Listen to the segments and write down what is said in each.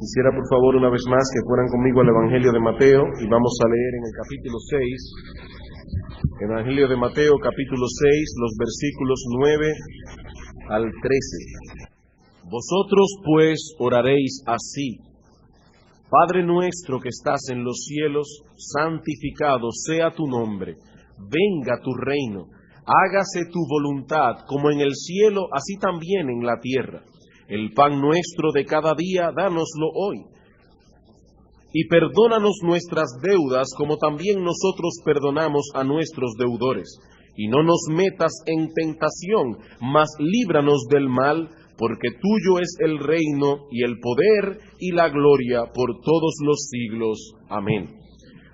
Quisiera por favor una vez más que fueran conmigo al Evangelio de Mateo y vamos a leer en el capítulo 6, Evangelio de Mateo capítulo 6, los versículos 9 al 13. Vosotros pues oraréis así: Padre nuestro que estás en los cielos, santificado sea tu nombre, venga tu reino, hágase tu voluntad como en el cielo, así también en la tierra. El pan nuestro de cada día, dánoslo hoy. Y perdónanos nuestras deudas, como también nosotros perdonamos a nuestros deudores. Y no nos metas en tentación, mas líbranos del mal, porque tuyo es el reino, y el poder, y la gloria, por todos los siglos. Amén.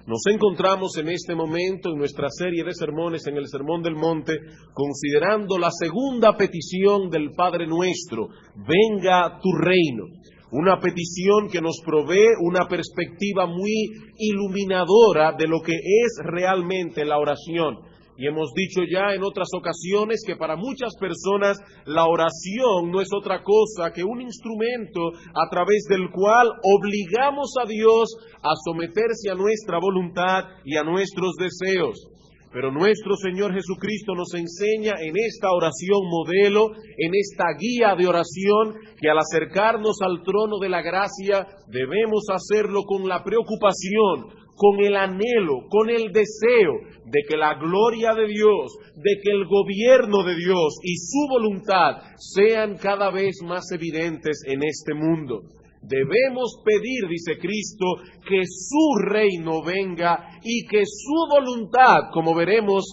Nos encontramos en este momento en nuestra serie de sermones en el Sermón del Monte, considerando la segunda petición del Padre Nuestro: venga tu reino. Una petición que nos provee una perspectiva muy iluminadora de lo que es realmente la oración. Y hemos dicho ya en otras ocasiones que para muchas personas la oración no es otra cosa que un instrumento a través del cual obligamos a Dios a someterse a nuestra voluntad y a nuestros deseos. Pero nuestro Señor Jesucristo nos enseña en esta oración modelo, en esta guía de oración, que al acercarnos al trono de la gracia debemos hacerlo con la preocupación, con el anhelo, con el deseo de que la gloria de Dios, de que el gobierno de Dios y su voluntad sean cada vez más evidentes en este mundo. Debemos pedir, dice Cristo, que su reino venga y que su voluntad, como veremos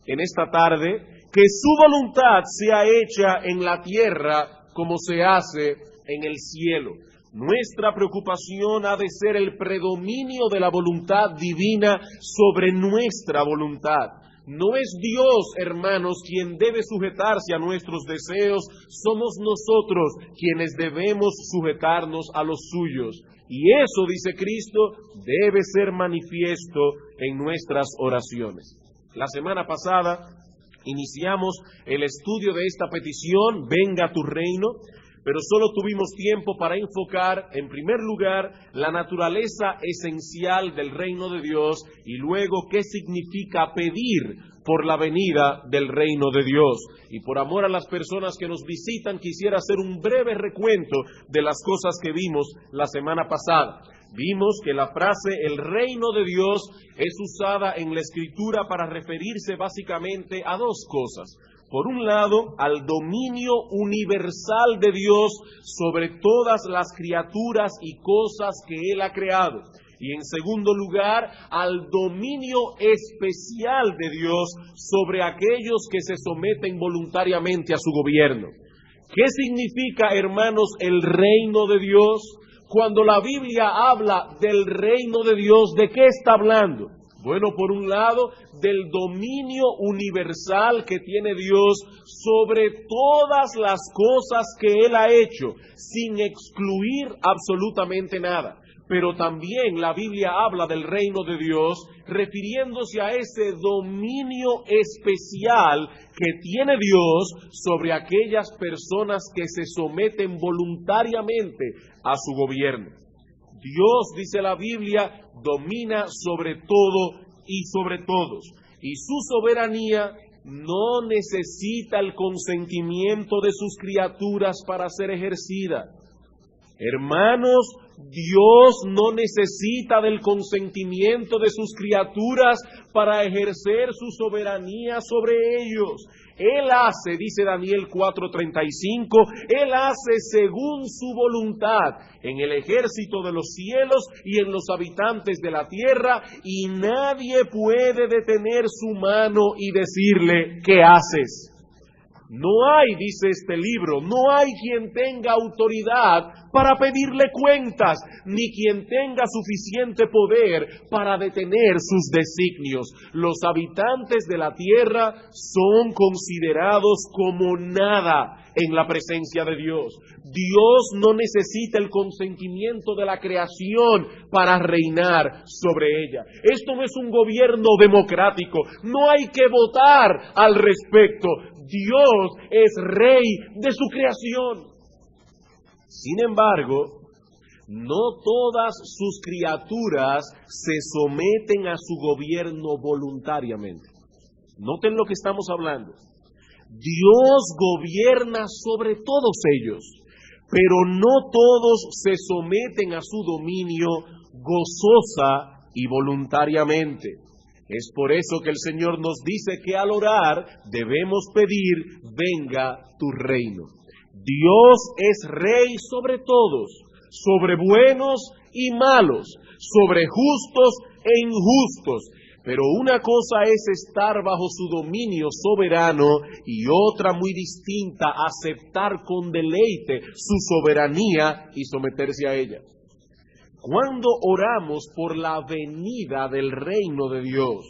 en esta tarde, que su voluntad sea hecha en la tierra como se hace en el cielo. Nuestra preocupación ha de ser el predominio de la voluntad divina sobre nuestra voluntad. No es Dios, hermanos, quien debe sujetarse a nuestros deseos, somos nosotros quienes debemos sujetarnos a los suyos. Y eso, dice Cristo, debe ser manifiesto en nuestras oraciones. La semana pasada iniciamos el estudio de esta petición: venga tu reino. Pero solo tuvimos tiempo para enfocar, en primer lugar, la naturaleza esencial del reino de Dios y luego qué significa pedir por la venida del reino de Dios. Y por amor a las personas que nos visitan, quisiera hacer un breve recuento de las cosas que vimos la semana pasada. Vimos que la frase "el reino de Dios" es usada en la Escritura para referirse básicamente a dos cosas. Por un lado, al dominio universal de Dios sobre todas las criaturas y cosas que Él ha creado. Y en segundo lugar, al dominio especial de Dios sobre aquellos que se someten voluntariamente a su gobierno. ¿Qué significa, hermanos, el reino de Dios? Cuando la Biblia habla del reino de Dios, ¿de qué está hablando? Bueno, por un lado, del dominio universal que tiene Dios sobre todas las cosas que Él ha hecho, sin excluir absolutamente nada. Pero también la Biblia habla del reino de Dios refiriéndose a ese dominio especial que tiene Dios sobre aquellas personas que se someten voluntariamente a su gobierno. Dios, dice la Biblia, domina sobre todo y sobre todos. Y su soberanía no necesita el consentimiento de sus criaturas para ser ejercida. Hermanos, Dios no necesita del consentimiento de sus criaturas para ejercer su soberanía sobre ellos. Él hace, dice Daniel 4:35, Él hace según su voluntad en el ejército de los cielos y en los habitantes de la tierra, y nadie puede detener su mano y decirle: ¿qué haces? No hay, dice este libro, no hay quien tenga autoridad para pedirle cuentas, ni quien tenga suficiente poder para detener sus designios. Los habitantes de la tierra son considerados como nada en la presencia de Dios. Dios no necesita el consentimiento de la creación para reinar sobre ella. Esto no es un gobierno democrático, no hay que votar al respecto. Dios es rey de su creación. Sin embargo, No todas sus criaturas se someten a su gobierno voluntariamente. Noten lo que estamos hablando. Dios gobierna sobre todos ellos, pero no todos se someten a su dominio gozosa y voluntariamente. Es por eso que el Señor nos dice que al orar debemos pedir: venga tu reino. Dios es rey sobre todos, sobre buenos y malos, sobre justos e injustos. Pero una cosa es estar bajo su dominio soberano y otra muy distinta, aceptar con deleite su soberanía y someterse a ella. Cuando oramos por la venida del reino de Dios,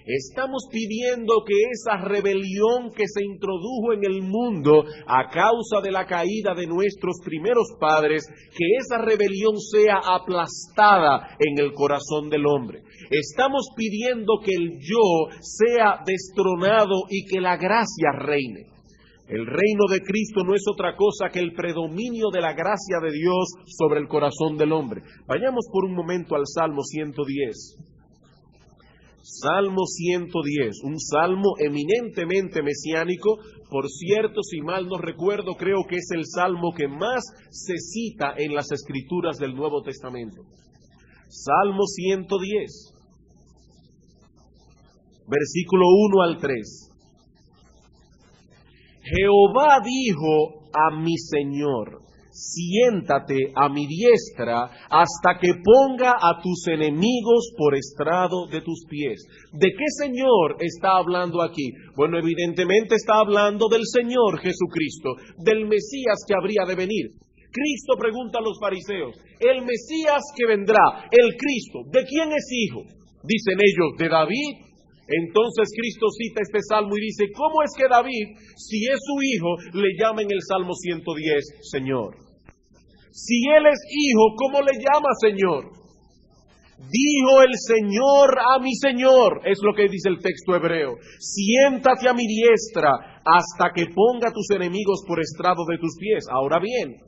estamos pidiendo que esa rebelión que se introdujo en el mundo a causa de la caída de nuestros primeros padres, que esa rebelión sea aplastada en el corazón del hombre. Estamos pidiendo que el yo sea destronado y que la gracia reine. El reino de Cristo no es otra cosa que el predominio de la gracia de Dios sobre el corazón del hombre. Vayamos por un momento al Salmo 110. Salmo 110, un salmo eminentemente mesiánico. Por cierto, si mal no recuerdo, creo que es el salmo que más se cita en las Escrituras del Nuevo Testamento. Salmo 110, versículo 1 al 3. Jehová dijo a mi Señor: siéntate a mi diestra hasta que ponga a tus enemigos por estrado de tus pies. ¿De qué Señor está hablando aquí? Bueno, evidentemente está hablando del Señor Jesucristo, del Mesías que habría de venir. Cristo pregunta a los fariseos: el Mesías que vendrá, el Cristo, ¿de quién es hijo? Dicen ellos: de David. Entonces Cristo cita este salmo y dice: ¿cómo es que David, si es su hijo, le llama en el Salmo 110 Señor? Si él es hijo, ¿cómo le llama Señor? Dijo el Señor a mi Señor, es lo que dice el texto hebreo: siéntate a mi diestra hasta que ponga tus enemigos por estrado de tus pies. Ahora bien,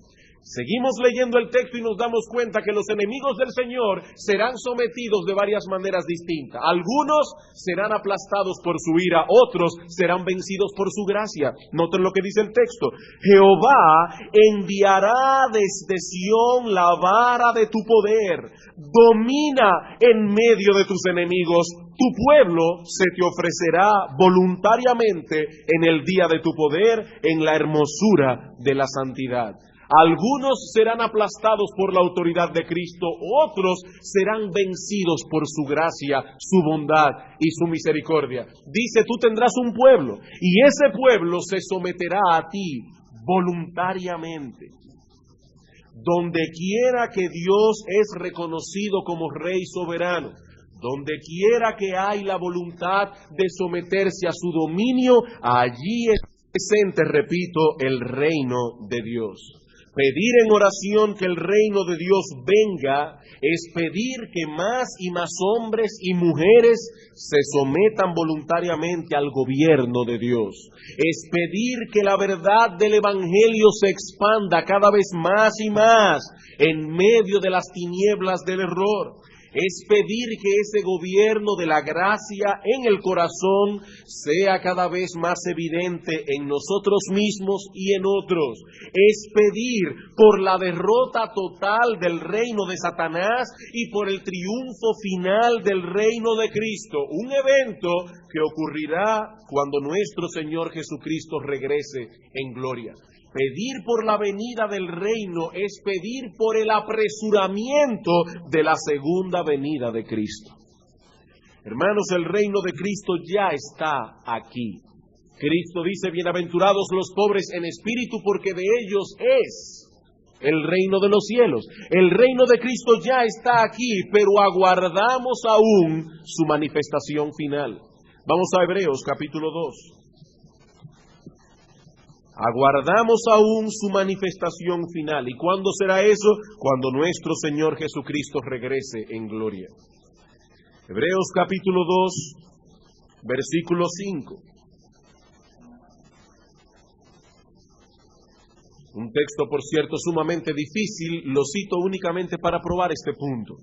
seguimos leyendo el texto y nos damos cuenta que los enemigos del Señor serán sometidos de varias maneras distintas. Algunos serán aplastados por su ira, otros serán vencidos por su gracia. Noten lo que dice el texto: Jehová enviará desde Sión la vara de tu poder, domina en medio de tus enemigos. Tu pueblo se te ofrecerá voluntariamente en el día de tu poder, en la hermosura de la santidad. Algunos serán aplastados por la autoridad de Cristo, otros serán vencidos por su gracia, su bondad y su misericordia. Dice: tú tendrás un pueblo y ese pueblo se someterá a ti voluntariamente. Donde quiera que Dios es reconocido como Rey soberano, donde quiera que hay la voluntad de someterse a su dominio, allí es presente, repito, el reino de Dios. Pedir en oración que el reino de Dios venga es pedir que más y más hombres y mujeres se sometan voluntariamente al gobierno de Dios. Es pedir que la verdad del Evangelio se expanda cada vez más y más en medio de las tinieblas del error. Es pedir que ese gobierno de la gracia en el corazón sea cada vez más evidente en nosotros mismos y en otros. Es pedir por la derrota total del reino de Satanás y por el triunfo final del reino de Cristo. Un evento que ocurrirá cuando nuestro Señor Jesucristo regrese en gloria. Pedir por la venida del reino es pedir por el apresuramiento de la segunda venida de Cristo. Hermanos, el reino de Cristo ya está aquí. Cristo dice: bienaventurados los pobres en espíritu, porque de ellos es el reino de los cielos. El reino de Cristo ya está aquí, pero aguardamos aún su manifestación final. Vamos a Hebreos capítulo 2. Aguardamos aún su manifestación final. ¿Y cuándo será eso? Cuando nuestro Señor Jesucristo regrese en gloria. Hebreos capítulo 2, versículo 5. Un texto, por cierto, sumamente difícil, lo cito únicamente para probar este punto.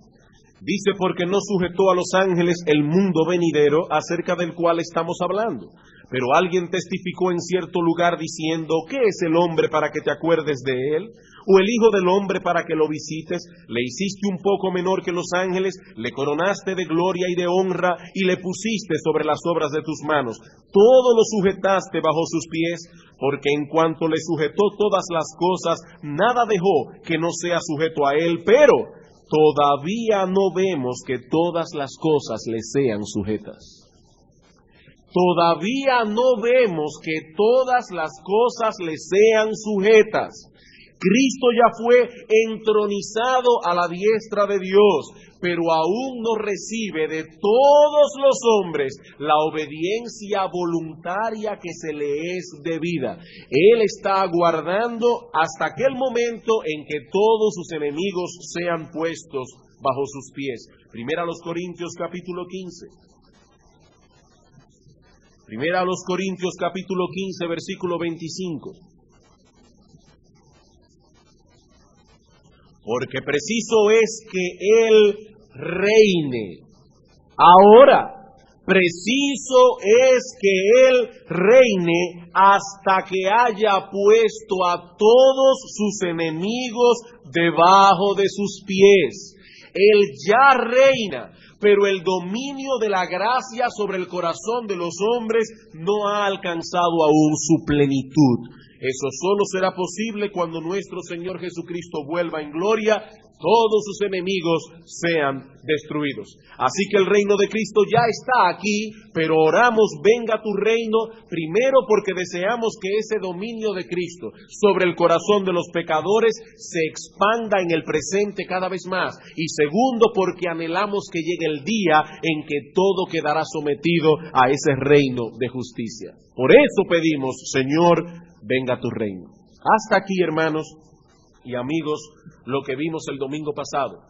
Dice, porque no sujetó a los ángeles el mundo venidero acerca del cual estamos hablando. Pero alguien testificó en cierto lugar diciendo, ¿qué es el hombre para que te acuerdes de él? ¿O el hijo del hombre para que lo visites? Le hiciste un poco menor que los ángeles, le coronaste de gloria y de honra, y le pusiste sobre las obras de tus manos. Todo lo sujetaste bajo sus pies, porque en cuanto le sujetó todas las cosas, nada dejó que no sea sujeto a él, pero todavía no vemos que todas las cosas le sean sujetas. Todavía no vemos que todas las cosas le sean sujetas. Cristo ya fue entronizado a la diestra de Dios, pero aún no recibe de todos los hombres la obediencia voluntaria que se le es debida. Él está aguardando hasta aquel momento en que todos sus enemigos sean puestos bajo sus pies. Primera a los Corintios capítulo 15. Primera a los Corintios capítulo 15, versículo 25. Porque preciso es que Él reine. Ahora, preciso es que Él reine hasta que haya puesto a todos sus enemigos debajo de sus pies. Él ya reina, pero el dominio de la gracia sobre el corazón de los hombres no ha alcanzado aún su plenitud. Eso solo será posible cuando nuestro Señor Jesucristo vuelva en gloria, todos sus enemigos sean destruidos. Así que el reino de Cristo ya está aquí, pero oramos, venga tu reino, primero porque deseamos que ese dominio de Cristo sobre el corazón de los pecadores se expanda en el presente cada vez más, y segundo porque anhelamos que llegue el día en que todo quedará sometido a ese reino de justicia. Por eso pedimos, Señor, venga tu reino. Hasta aquí, hermanos y amigos, lo que vimos el domingo pasado.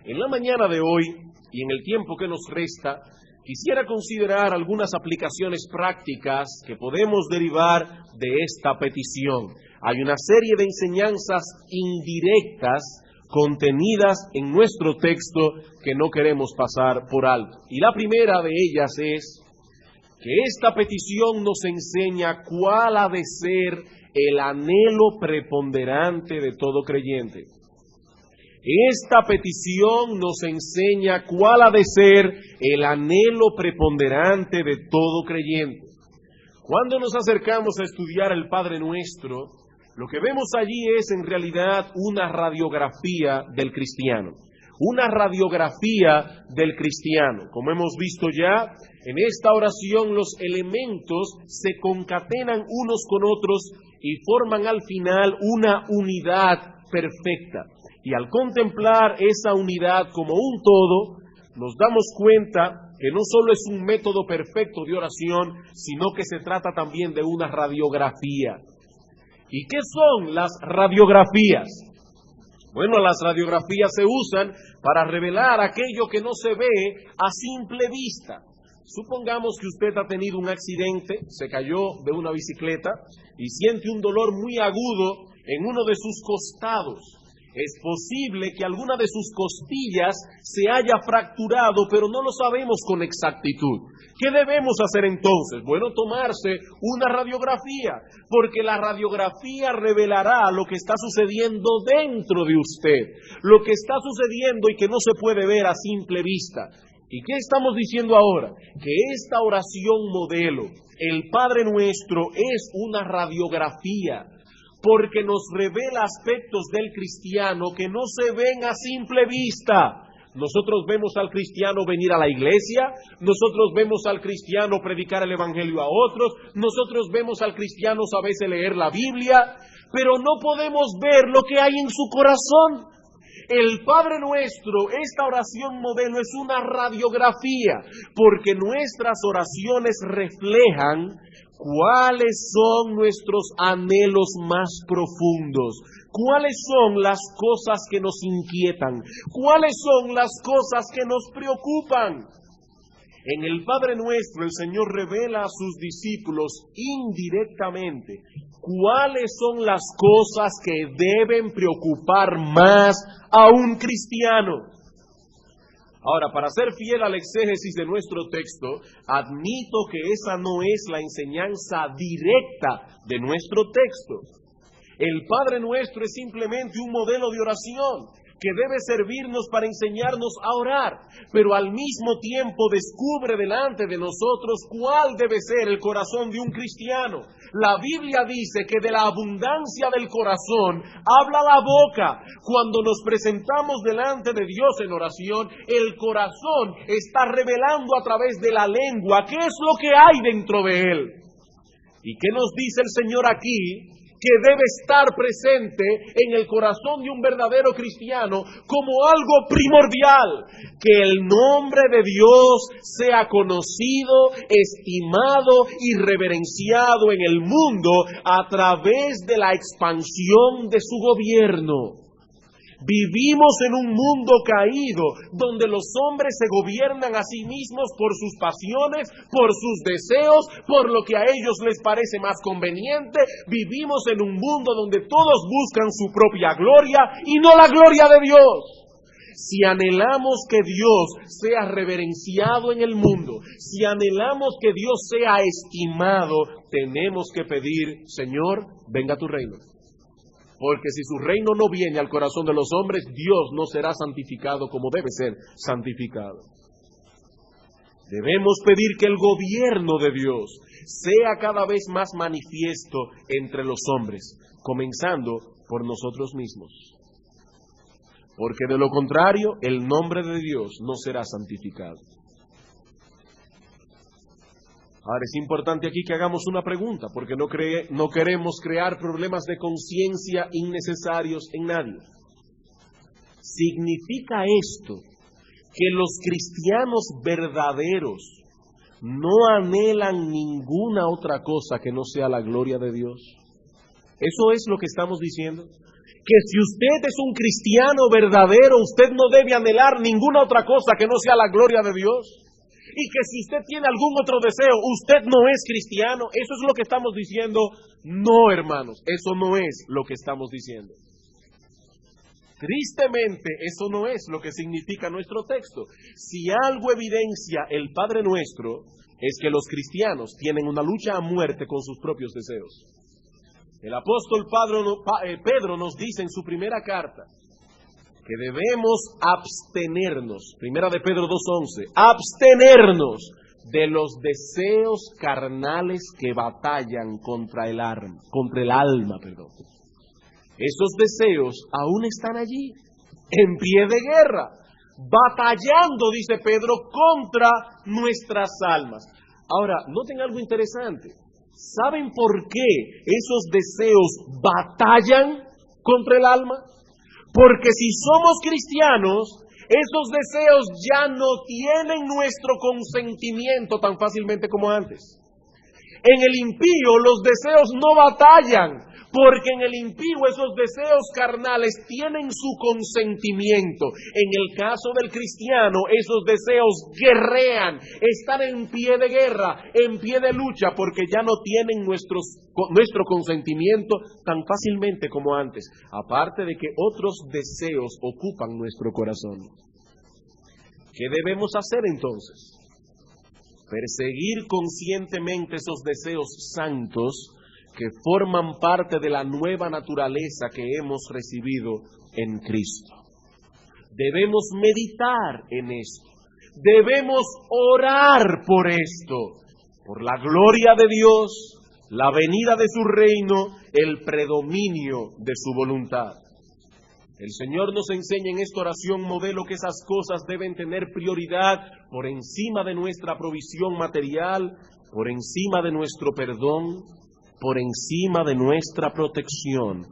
En la mañana de hoy y en el tiempo que nos resta, quisiera considerar algunas aplicaciones prácticas que podemos derivar de esta petición. Hay una serie de enseñanzas indirectas contenidas en nuestro texto que no queremos pasar por alto. Y la primera de ellas es que esta petición nos enseña cuál ha de ser el anhelo preponderante de todo creyente. Esta petición nos enseña cuál ha de ser el anhelo preponderante de todo creyente. Cuando nos acercamos a estudiar el Padre Nuestro, lo que vemos allí es en realidad una radiografía del cristiano. Una radiografía del cristiano. Como hemos visto ya, en esta oración los elementos se concatenan unos con otros y forman al final una unidad perfecta. Y al contemplar esa unidad como un todo, nos damos cuenta que no solo es un método perfecto de oración, sino que se trata también de una radiografía. ¿Y qué son las radiografías? Bueno, las radiografías se usan para revelar aquello que no se ve a simple vista. Supongamos que usted ha tenido un accidente, se cayó de una bicicleta y siente un dolor muy agudo en uno de sus costados. Es posible que alguna de sus costillas se haya fracturado, pero no lo sabemos con exactitud. ¿Qué debemos hacer entonces? Bueno, tomarse una radiografía, porque la radiografía revelará lo que está sucediendo dentro de usted, lo que está sucediendo y que no se puede ver a simple vista. ¿Y qué estamos diciendo ahora? Que esta oración modelo, el Padre Nuestro, es una radiografía, porque nos revela aspectos del cristiano que no se ven a simple vista. Nosotros vemos al cristiano venir a la iglesia, nosotros vemos al cristiano predicar el evangelio a otros, nosotros vemos al cristiano saberse leer la Biblia, pero no podemos ver lo que hay en su corazón. El Padre Nuestro, esta oración modelo es una radiografía, porque nuestras oraciones reflejan cuáles son nuestros anhelos más profundos, cuáles son las cosas que nos inquietan, cuáles son las cosas que nos preocupan. En el Padre Nuestro, el Señor revela a sus discípulos indirectamente ¿cuáles son las cosas que deben preocupar más a un cristiano? Ahora, para ser fiel al exégesis de nuestro texto, admito que esa no es la enseñanza directa de nuestro texto. El Padre Nuestro es simplemente un modelo de oración que debe servirnos para enseñarnos a orar, pero al mismo tiempo descubre delante de nosotros cuál debe ser el corazón de un cristiano. La Biblia dice que de la abundancia del corazón habla la boca. Cuando nos presentamos delante de Dios en oración, el corazón está revelando a través de la lengua qué es lo que hay dentro de él. ¿Y qué nos dice el Señor aquí? Que debe estar presente en el corazón de un verdadero cristiano como algo primordial, que el nombre de Dios sea conocido, estimado y reverenciado en el mundo a través de la expansión de su gobierno. Vivimos en un mundo caído, donde los hombres se gobiernan a sí mismos por sus pasiones, por sus deseos, por lo que a ellos les parece más conveniente. Vivimos en un mundo donde todos buscan su propia gloria y no la gloria de Dios. Si anhelamos que Dios sea reverenciado en el mundo, si anhelamos que Dios sea estimado, tenemos que pedir: Señor, venga tu reino. Porque si su reino no viene al corazón de los hombres, Dios no será santificado como debe ser santificado. Debemos pedir que el gobierno de Dios sea cada vez más manifiesto entre los hombres, comenzando por nosotros mismos. Porque de lo contrario, el nombre de Dios no será santificado. Ahora, es importante aquí que hagamos una pregunta, porque no queremos crear problemas de conciencia innecesarios en nadie. ¿Significa esto que los cristianos verdaderos no anhelan ninguna otra cosa que no sea la gloria de Dios? ¿Eso es lo que estamos diciendo? Que si usted es un cristiano verdadero, usted no debe anhelar ninguna otra cosa que no sea la gloria de Dios. Y que si usted tiene algún otro deseo, usted no es cristiano. ¿Eso es lo que estamos diciendo? No, hermanos, eso no es lo que estamos diciendo. Tristemente, eso no es lo que significa nuestro texto. Si algo evidencia el Padre Nuestro, es que los cristianos tienen una lucha a muerte con sus propios deseos. El apóstol Pedro nos dice en su primera carta que debemos abstenernos, primera de Pedro 2:11, abstenernos de los deseos carnales que batallan contra el alma. Esos deseos aún están allí, en pie de guerra, batallando, dice Pedro, contra nuestras almas. Ahora, noten algo interesante. ¿Saben por qué esos deseos batallan contra el alma? Porque si somos cristianos, esos deseos ya no tienen nuestro consentimiento tan fácilmente como antes. En el impío los deseos no batallan, porque en el impío esos deseos carnales tienen su consentimiento. En el caso del cristiano, esos deseos guerrean, están en pie de guerra, en pie de lucha, porque ya no tienen nuestro consentimiento tan fácilmente como antes. Aparte de que otros deseos ocupan nuestro corazón. ¿Qué debemos hacer entonces? Perseguir conscientemente esos deseos santos que forman parte de la nueva naturaleza que hemos recibido en Cristo. Debemos meditar en esto. Debemos orar por esto, por la gloria de Dios, la venida de su reino, el predominio de su voluntad. El Señor nos enseña en esta oración modelo que esas cosas deben tener prioridad por encima de nuestra provisión material, por encima de nuestro perdón, por encima de nuestra protección.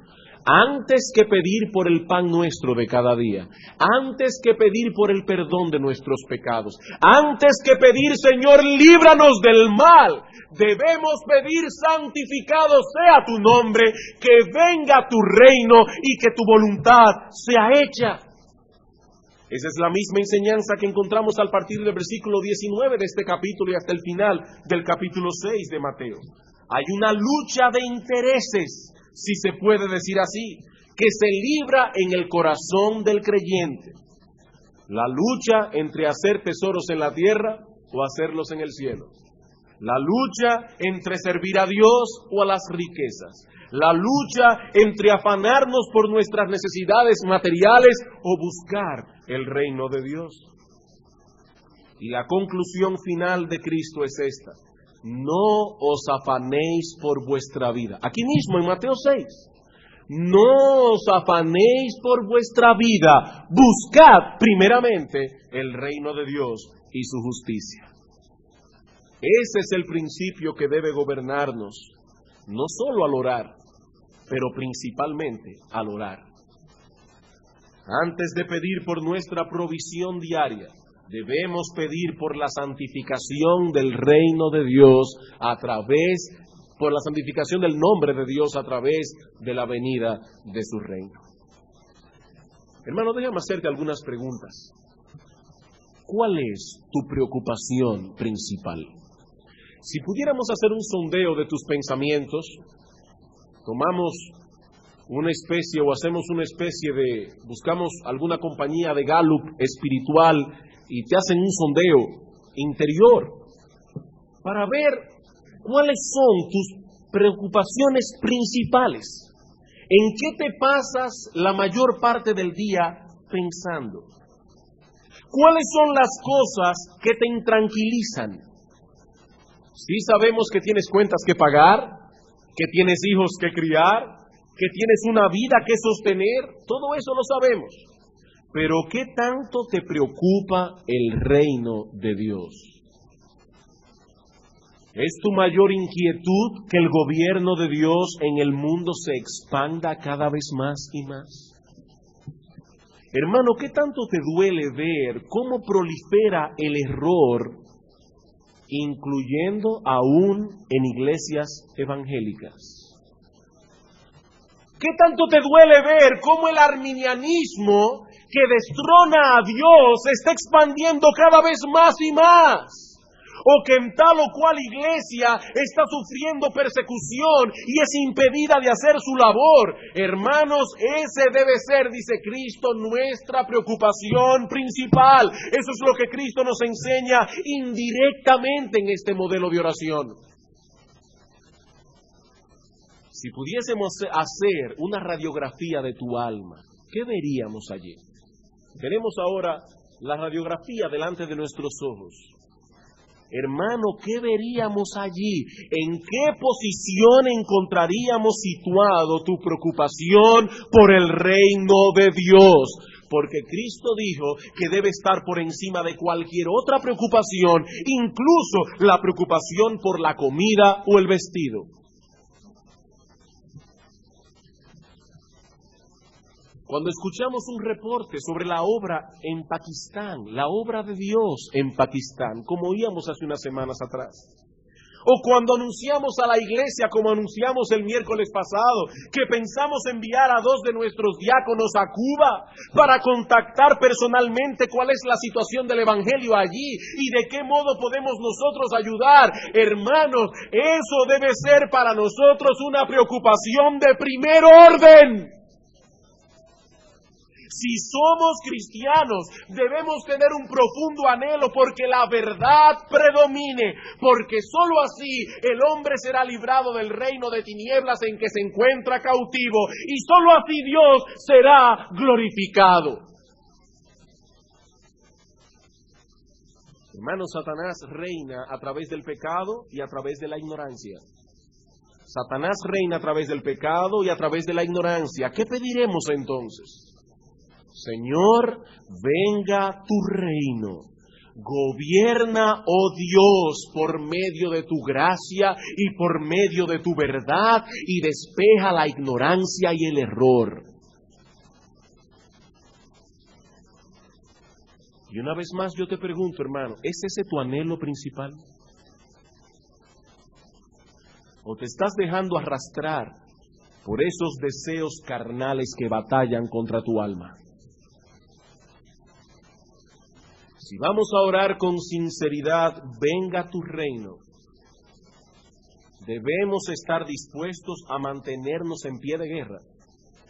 Antes que pedir por el pan nuestro de cada día, antes que pedir por el perdón de nuestros pecados, antes que pedir, Señor, líbranos del mal, debemos pedir: santificado sea tu nombre, que venga tu reino y que tu voluntad sea hecha. Esa es la misma enseñanza que encontramos al partir del versículo 19 de este capítulo y hasta el final del capítulo 6 de Mateo. Hay una lucha de intereses, si se puede decir así, que se libra en el corazón del creyente. La lucha entre hacer tesoros en la tierra o hacerlos en el cielo. La lucha entre servir a Dios o a las riquezas. La lucha entre afanarnos por nuestras necesidades materiales o buscar el reino de Dios. Y la conclusión final de Cristo es esta: no os afanéis por vuestra vida. Aquí mismo en Mateo 6. No os afanéis por vuestra vida. Buscad primeramente el reino de Dios y su justicia. Ese es el principio que debe gobernarnos, no solo al orar, pero principalmente al orar. Antes de pedir por nuestra provisión diaria, debemos pedir por la santificación del reino de Dios por la santificación del nombre de Dios a través de la venida de su reino. Hermano, déjame hacerte algunas preguntas. ¿Cuál es tu preocupación principal? Si pudiéramos hacer un sondeo de tus pensamientos, tomamos una especie o hacemos una especie de, buscamos alguna compañía de Gallup espiritual y te hacen un sondeo interior para ver cuáles son tus preocupaciones principales. ¿En qué te pasas la mayor parte del día pensando? ¿Cuáles son las cosas que te intranquilizan? Sí sabemos que tienes cuentas que pagar, que tienes hijos que criar, que tienes una vida que sostener, todo eso lo sabemos. Pero ¿qué tanto te preocupa el reino de Dios? ¿Es tu mayor inquietud que el gobierno de Dios en el mundo se expanda cada vez más y más? Hermano, ¿qué tanto te duele ver cómo prolifera el error, incluyendo aún en iglesias evangélicas? ¿Qué tanto te duele ver cómo el arminianismo que destrona a Dios se está expandiendo cada vez más y más? O que en tal o cual iglesia está sufriendo persecución y es impedida de hacer su labor. Hermanos, ese debe ser, dice Cristo, nuestra preocupación principal. Eso es lo que Cristo nos enseña indirectamente en este modelo de oración. Si pudiésemos hacer una radiografía de tu alma, ¿qué veríamos allí? Tenemos ahora la radiografía delante de nuestros ojos. Hermano, ¿qué veríamos allí? ¿En qué posición encontraríamos situado tu preocupación por el reino de Dios? Porque Cristo dijo que debe estar por encima de cualquier otra preocupación, incluso la preocupación por la comida o el vestido. Cuando escuchamos un reporte sobre la obra en Pakistán, la obra de Dios en Pakistán, como oíamos hace unas semanas atrás, o cuando anunciamos a la iglesia, como anunciamos el miércoles pasado, que pensamos enviar a 2 de nuestros diáconos a Cuba para contactar personalmente cuál es la situación del evangelio allí y de qué modo podemos nosotros ayudar. Hermanos, eso debe ser para nosotros una preocupación de primer orden. Si somos cristianos, debemos tener un profundo anhelo porque la verdad predomine, porque sólo así el hombre será librado del reino de tinieblas en que se encuentra cautivo, y sólo así Dios será glorificado. Hermano, Satanás reina a través del pecado y a través de la ignorancia. Satanás reina a través del pecado y a través de la ignorancia. ¿Qué pediremos entonces? Señor, venga tu reino, gobierna, oh Dios, por medio de tu gracia y por medio de tu verdad, y despeja la ignorancia y el error. Y una vez más yo te pregunto, hermano, ¿es ese tu anhelo principal? ¿O te estás dejando arrastrar por esos deseos carnales que batallan contra tu alma? Si vamos a orar con sinceridad, venga tu reino, debemos estar dispuestos a mantenernos en pie de guerra.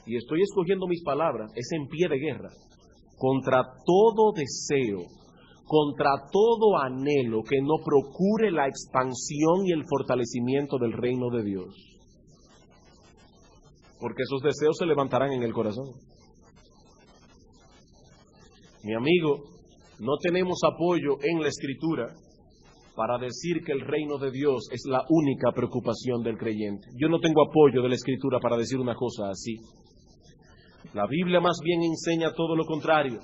Y estoy escogiendo mis palabras, es en pie de guerra, contra todo deseo, contra todo anhelo que no procure la expansión y el fortalecimiento del reino de Dios. Porque esos deseos se levantarán en el corazón. Mi amigo, no tenemos apoyo en la Escritura para decir que el reino de Dios es la única preocupación del creyente. Yo no tengo apoyo de la Escritura para decir una cosa así. La Biblia más bien enseña todo lo contrario.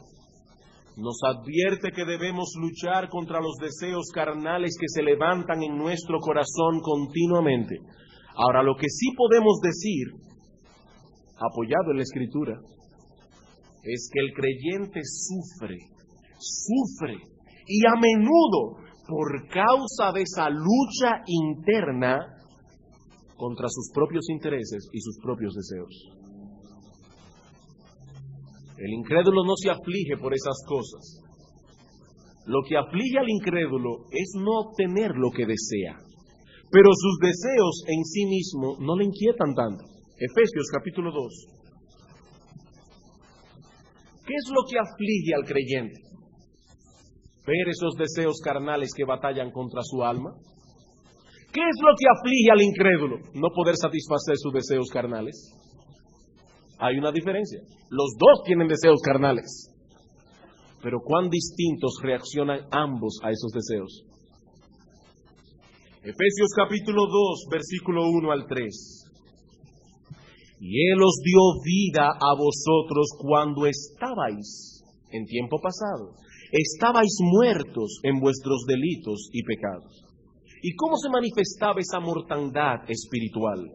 Nos advierte que debemos luchar contra los deseos carnales que se levantan en nuestro corazón continuamente. Ahora, lo que sí podemos decir, apoyado en la Escritura, es que el creyente sufre, y a menudo por causa de esa lucha interna contra sus propios intereses y sus propios deseos. El incrédulo no se aflige por esas cosas. Lo que aflige al incrédulo es no obtener lo que desea, pero sus deseos en sí mismo no le inquietan tanto. Efesios capítulo 2. ¿Qué es lo que aflige al creyente? Ver esos deseos carnales que batallan contra su alma. ¿Qué es lo que aflige al incrédulo? No poder satisfacer sus deseos carnales. Hay una diferencia. Los dos tienen deseos carnales. Pero ¿cuán distintos reaccionan ambos a esos deseos? Efesios capítulo 2, versículo 1 al 3. Y Él os dio vida a vosotros cuando estabais, en tiempo pasado, estabais muertos en vuestros delitos y pecados. ¿Y cómo se manifestaba esa mortandad espiritual?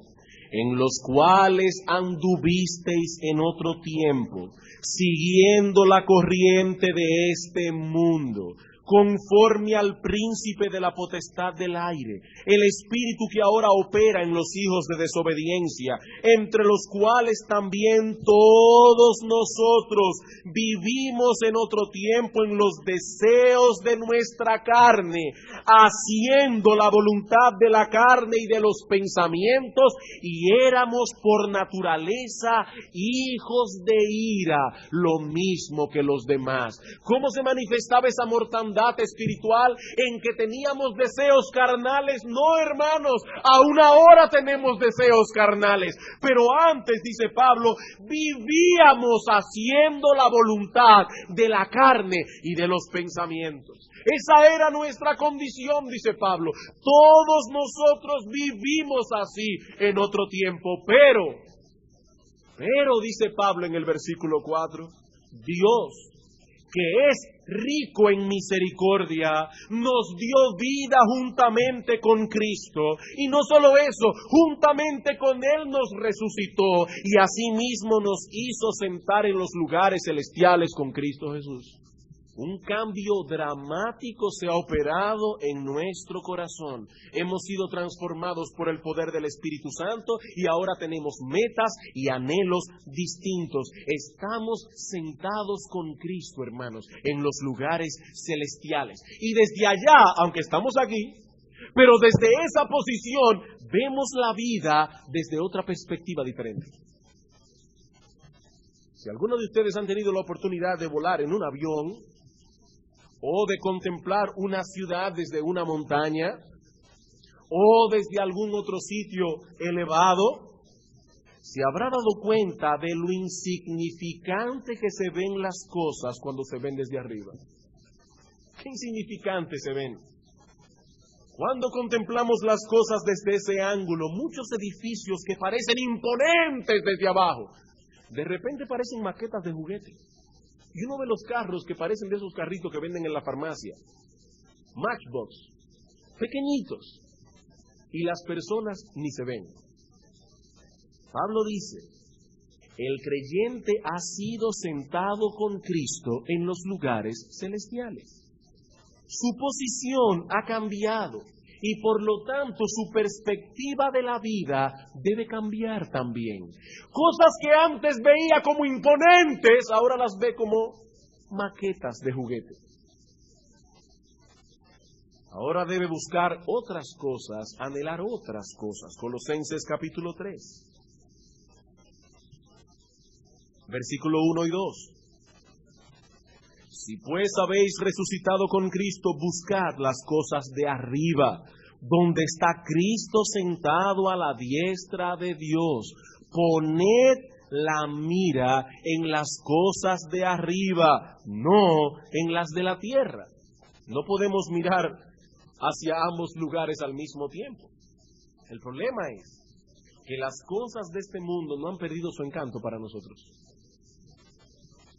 En los cuales anduvisteis en otro tiempo, siguiendo la corriente de este mundo, conforme al príncipe de la potestad del aire, el espíritu que ahora opera en los hijos de desobediencia, entre los cuales también todos nosotros vivimos en otro tiempo en los deseos de nuestra carne, haciendo la voluntad de la carne y de los pensamientos, y éramos por naturaleza hijos de ira, lo mismo que los demás. ¿Cómo se manifestaba esa mortandad espiritual? En que teníamos deseos carnales. No, hermanos, aún ahora tenemos deseos carnales, pero antes, dice Pablo, vivíamos haciendo la voluntad de la carne y de los pensamientos. Esa era nuestra condición, dice Pablo. Todos nosotros vivimos así en otro tiempo, pero dice Pablo en el versículo 4, Dios, que es rico en misericordia, nos dio vida juntamente con Cristo, y no solo eso, juntamente con Él nos resucitó, y asimismo nos hizo sentar en los lugares celestiales con Cristo Jesús. Un cambio dramático se ha operado en nuestro corazón. Hemos sido transformados por el poder del Espíritu Santo y ahora tenemos metas y anhelos distintos. Estamos sentados con Cristo, hermanos, en los lugares celestiales. Y desde allá, aunque estamos aquí, pero desde esa posición vemos la vida desde otra perspectiva diferente. Si alguno de ustedes han tenido la oportunidad de volar en un avión, o de contemplar una ciudad desde una montaña, o desde algún otro sitio elevado, se habrá dado cuenta de lo insignificante que se ven las cosas cuando se ven desde arriba. ¿Qué insignificantes se ven? Cuando contemplamos las cosas desde ese ángulo, muchos edificios que parecen imponentes desde abajo, de repente parecen maquetas de juguete. Y uno ve los carros que parecen de esos carritos que venden en la farmacia, Matchbox, pequeñitos, y las personas ni se ven. Pablo dice, el creyente ha sido sentado con Cristo en los lugares celestiales. Su posición ha cambiado y por lo tanto su perspectiva de la vida debe cambiar también. Cosas que antes veía como imponentes, ahora las ve como maquetas de juguete. Ahora debe buscar otras cosas, anhelar otras cosas. Colosenses capítulo 3, versículo 1 y 2. Si pues habéis resucitado con Cristo, buscad las cosas de arriba, donde está Cristo sentado a la diestra de Dios. Poned la mira en las cosas de arriba, no en las de la tierra. No podemos mirar hacia ambos lugares al mismo tiempo. El problema es que las cosas de este mundo no han perdido su encanto para nosotros.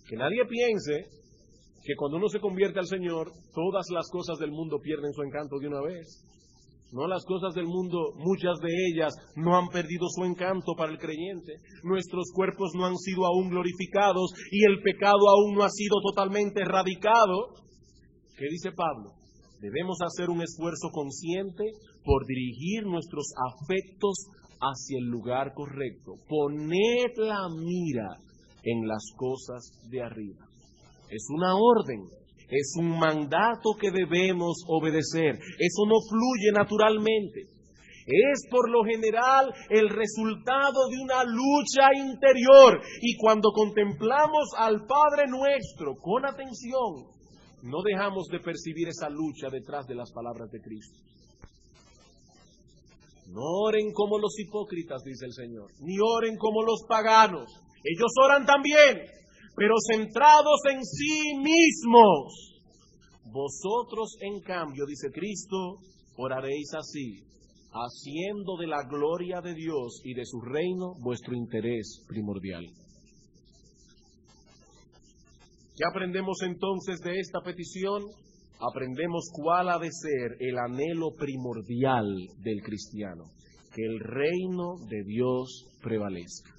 Que nadie piense que cuando uno se convierte al Señor, todas las cosas del mundo pierden su encanto de una vez. No, las cosas del mundo, muchas de ellas no han perdido su encanto para el creyente. Nuestros cuerpos no han sido aún glorificados y el pecado aún no ha sido totalmente erradicado. ¿Qué dice Pablo? Debemos hacer un esfuerzo consciente por dirigir nuestros afectos hacia el lugar correcto. Poned la mira en las cosas de arriba. Es una orden, es un mandato que debemos obedecer. Eso no fluye naturalmente. Es por lo general el resultado de una lucha interior. Y cuando contemplamos al Padre nuestro con atención, no dejamos de percibir esa lucha detrás de las palabras de Cristo. No oren como los hipócritas, dice el Señor, ni oren como los paganos. Ellos oran también, pero centrados en sí mismos. Vosotros, en cambio, dice Cristo, oraréis así, haciendo de la gloria de Dios y de su reino vuestro interés primordial. ¿Qué aprendemos entonces de esta petición? Aprendemos cuál ha de ser el anhelo primordial del cristiano, que el reino de Dios prevalezca.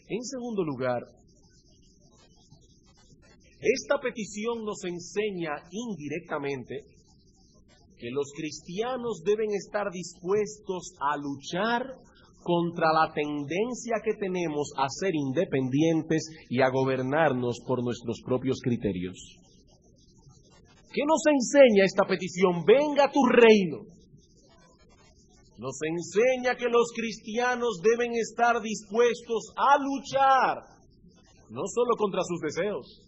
En segundo lugar, esta petición nos enseña indirectamente que los cristianos deben estar dispuestos a luchar contra la tendencia que tenemos a ser independientes y a gobernarnos por nuestros propios criterios. ¿Qué nos enseña esta petición? Venga tu reino. Nos enseña que los cristianos deben estar dispuestos a luchar, no solo contra sus deseos,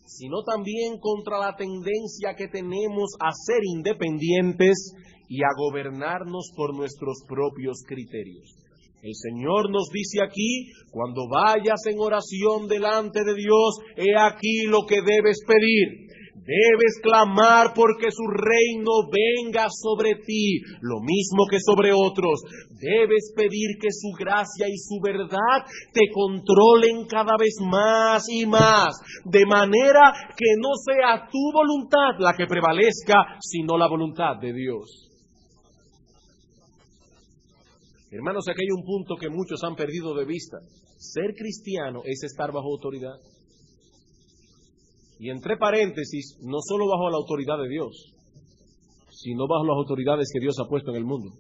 sino también contra la tendencia que tenemos a ser independientes y a gobernarnos por nuestros propios criterios. El Señor nos dice aquí, cuando vayas en oración delante de Dios, he aquí lo que debes pedir. Debes clamar porque su reino venga sobre ti, lo mismo que sobre otros. Debes pedir que su gracia y su verdad te controlen cada vez más y más, de manera que no sea tu voluntad la que prevalezca, sino la voluntad de Dios. Hermanos, aquí hay un punto que muchos han perdido de vista. Ser cristiano es estar bajo autoridad. Y entre paréntesis, no solo bajo la autoridad de Dios, sino bajo las autoridades que Dios ha puesto en el mundo.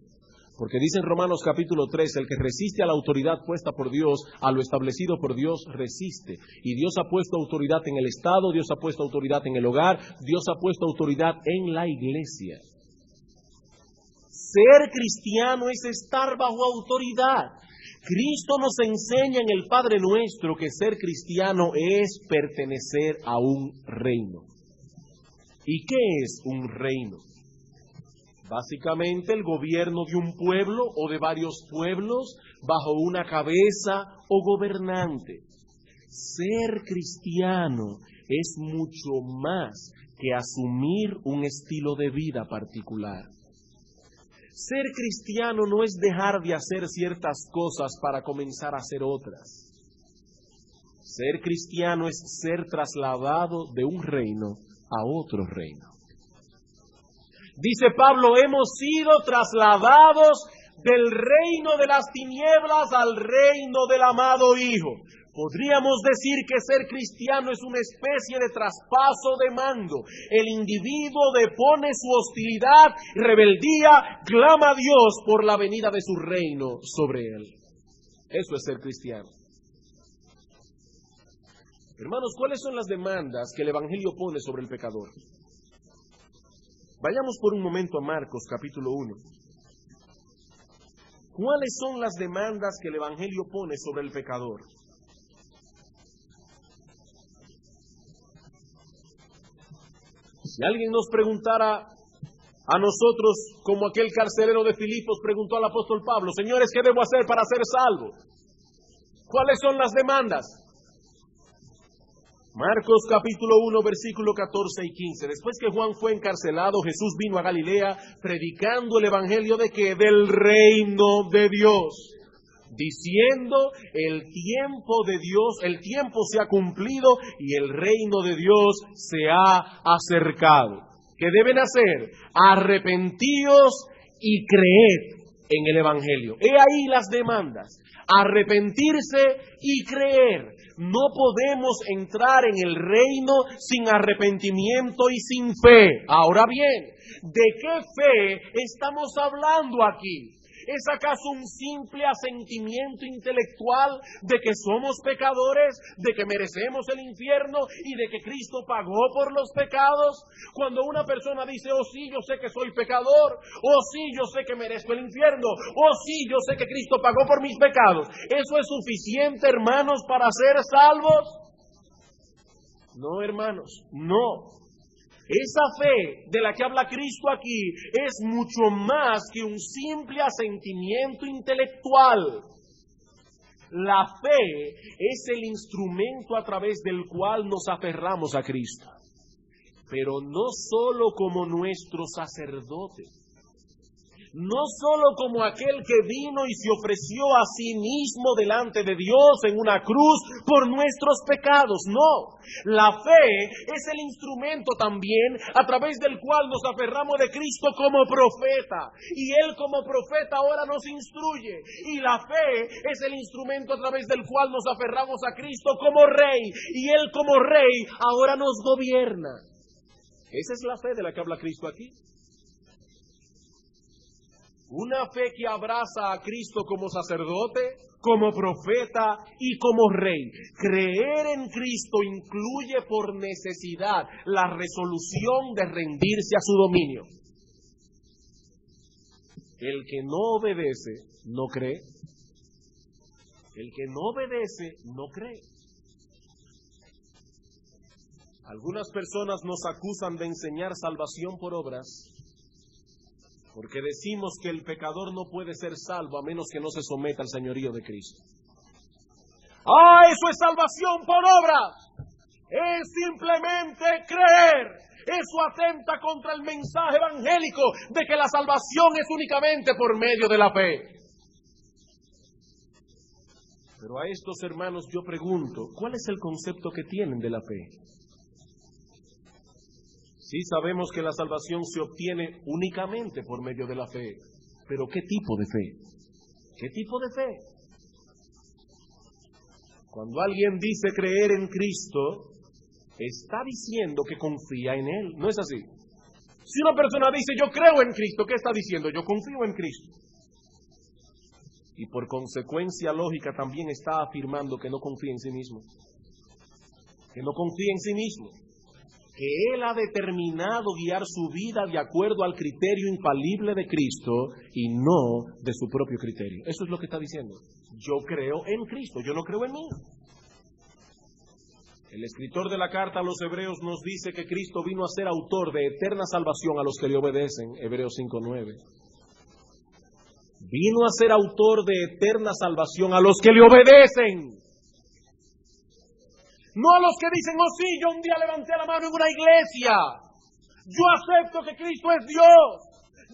Porque dice en Romanos capítulo 3, el que resiste a la autoridad puesta por Dios, a lo establecido por Dios, resiste. Y Dios ha puesto autoridad en el Estado, Dios ha puesto autoridad en el hogar, Dios ha puesto autoridad en la iglesia. Ser cristiano es estar bajo autoridad. Cristo nos enseña en el Padre Nuestro que ser cristiano es pertenecer a un reino. ¿Y qué es un reino? Básicamente el gobierno de un pueblo o de varios pueblos bajo una cabeza o gobernante. Ser cristiano es mucho más que asumir un estilo de vida particular. Ser cristiano no es dejar de hacer ciertas cosas para comenzar a hacer otras. Ser cristiano es ser trasladado de un reino a otro reino. Dice Pablo, hemos sido trasladados del reino de las tinieblas al reino del amado Hijo. Podríamos decir que ser cristiano es una especie de traspaso de mando. El individuo depone su hostilidad, rebeldía, clama a Dios por la venida de su reino sobre él. Eso es ser cristiano. Hermanos, ¿cuáles son las demandas que el Evangelio pone sobre el pecador? Vayamos por un momento a Marcos capítulo 1. ¿Cuáles son las demandas que el Evangelio pone sobre el pecador? Si alguien nos preguntara a nosotros, como aquel carcelero de Filipos preguntó al apóstol Pablo, señores, ¿qué debo hacer para ser salvo? ¿Cuáles son las demandas? Marcos capítulo 1, versículo 14 y 15. Después que Juan fue encarcelado, Jesús vino a Galilea predicando el evangelio ¿de qué? Del reino de Dios, diciendo, el tiempo de Dios, el tiempo se ha cumplido y el reino de Dios se ha acercado. ¿Qué deben hacer? Arrepentíos y creed en el evangelio. He ahí las demandas. Arrepentirse y creer. No podemos entrar en el reino sin arrepentimiento y sin fe. Ahora bien, ¿de qué fe estamos hablando aquí? ¿Es acaso un simple asentimiento intelectual de que somos pecadores, de que merecemos el infierno y de que Cristo pagó por los pecados? Cuando una persona dice, oh sí, yo sé que soy pecador, oh sí, yo sé que merezco el infierno, oh sí, yo sé que Cristo pagó por mis pecados, ¿eso es suficiente, hermanos, para ser salvos? No, hermanos, no. Esa fe de la que habla Cristo aquí es mucho más que un simple asentimiento intelectual. La fe es el instrumento a través del cual nos aferramos a Cristo, pero no solo como nuestro sacerdote, no solo como aquel que vino y se ofreció a sí mismo delante de Dios en una cruz por nuestros pecados, no. La fe es el instrumento también a través del cual nos aferramos de Cristo como profeta, y Él como profeta ahora nos instruye, y la fe es el instrumento a través del cual nos aferramos a Cristo como Rey, y Él como Rey ahora nos gobierna. Esa es la fe de la que habla Cristo aquí. Una fe que abraza a Cristo como sacerdote, como profeta y como rey. Creer en Cristo incluye por necesidad la resolución de rendirse a su dominio. El que no obedece, no cree. El que no obedece, no cree. Algunas personas nos acusan de enseñar salvación por obras, porque decimos que el pecador no puede ser salvo a menos que no se someta al señorío de Cristo. ¡Ah, eso es salvación por obras! Es simplemente creer. Eso atenta contra el mensaje evangélico de que la salvación es únicamente por medio de la fe. Pero a estos hermanos yo pregunto, ¿cuál es el concepto que tienen de la fe? Sí sabemos que la salvación se obtiene únicamente por medio de la fe, pero ¿qué tipo de fe? ¿Qué tipo de fe? Cuando alguien dice creer en Cristo, está diciendo que confía en Él, ¿no es así? Si una persona dice yo creo en Cristo, ¿qué está diciendo? Yo confío en Cristo. Y por consecuencia lógica también está afirmando que no confía en sí mismo. Que no confía en sí mismo. Que Él ha determinado guiar su vida de acuerdo al criterio infalible de Cristo y no de su propio criterio. Eso es lo que está diciendo. Yo creo en Cristo, yo no creo en mí. El escritor de la carta a los Hebreos nos dice que Cristo vino a ser autor de eterna salvación a los que le obedecen, Hebreos 5:9. Vino a ser autor de eterna salvación a los que le obedecen. No a los que dicen, oh sí, yo un día levanté la mano en una iglesia. Yo acepto que Cristo es Dios.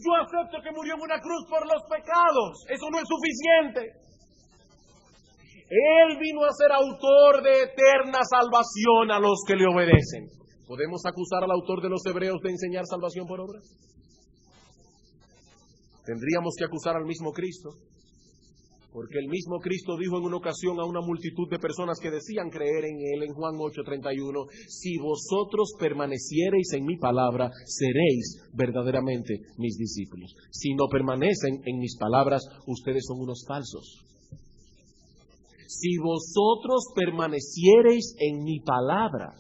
Yo acepto que murió en una cruz por los pecados. Eso no es suficiente. Él vino a ser autor de eterna salvación a los que le obedecen. ¿Podemos acusar al autor de los Hebreos de enseñar salvación por obras? Tendríamos que acusar al mismo Cristo. Porque el mismo Cristo dijo en una ocasión a una multitud de personas que decían creer en Él, en Juan 8:31, si vosotros permaneciereis en mi palabra, seréis verdaderamente mis discípulos. Si no permanecen en mis palabras, ustedes son unos falsos. Si vosotros permaneciereis en mi palabra,